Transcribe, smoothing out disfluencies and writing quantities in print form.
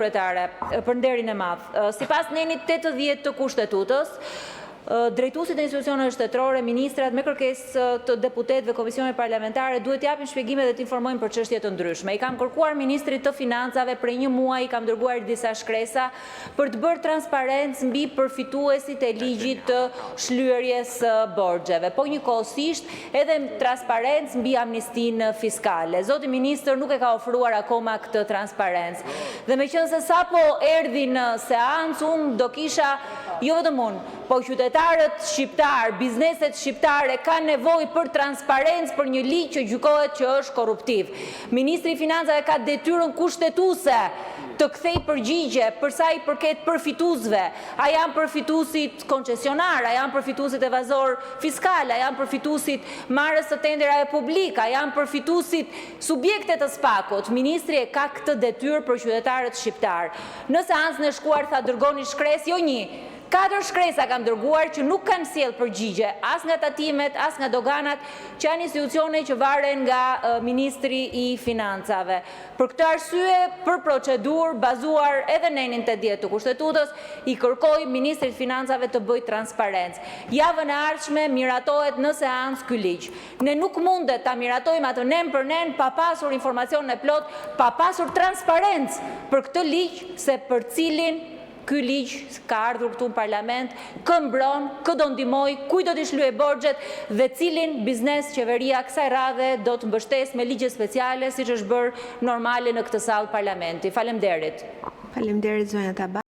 për nderin e madh. Sipas nenit 80 të Kushtetutës, drejtuesit e institucioneve shtetërore, ministrat me kërkesë të deputetëve, komisioneve parlamentare duhet japin shpjegime dhe të informojnë për çështje të ndryshme. I kam kërkuar ministrit të financave prej një muaji, i kam dërguar disa shkresa për të bërë transparencë mbi përfituesit e ligjit të shlyerjes borxheve, po njëkohësisht edhe transparencë mbi amnistinë fiskale. Zoti ministër nuk e ka ofruar akoma këtë transparencë. Dhe meqense sapo erdhi në seancë, unë do kisha jo vetëm unë, po qytetarët shqiptar, bizneset shqiptare kanë nevojë për transparencë për një ligj që gjykohet që është korruptiv. Ministri i Financave ka detyrën kushtetuese të kthej përgjigje për sa i përket përfituesve. A janë përfituesit koncesionar, a janë përfituesit evazor fiskal, a janë përfituesit marrës së tenderave publik, a janë përfituesit subjekte të SPAK-ut. Ministri e ka këtë detyrë për qytetarët shqiptar. Në seancën e shkuar tha dërgoni shkresë, jo një, 4 shkresa kam dërguar që nuk kanë sjellë përgjigje, as nga tatimet, as nga doganat, që janë institucione që varen nga Ministri i Financave. Për këtë arsye, për procedurë bazuar edhe në nenin 80 të Kushtetutës, i kërkoj Ministrit Financave të bëjë transparencë. Javën e ardhshme miratohet në seancë ky ligj. Ne nuk mundet ta miratojmë atë nen për nen pa pasur informacion e plot, pa pasur transparencë për këtë ligj, se për cilin ky ligj ka ardhur këtu në parlament, kë mbron, kë do ndihmoj, kujt do t'i shlyej borxhet dhe cilin biznes qeveria kësaj radhe do të mbështesë me ligje speciale, siç është bërë normale në këtë sallë parlamenti. Faleminderit. Faleminderit zonja Taba.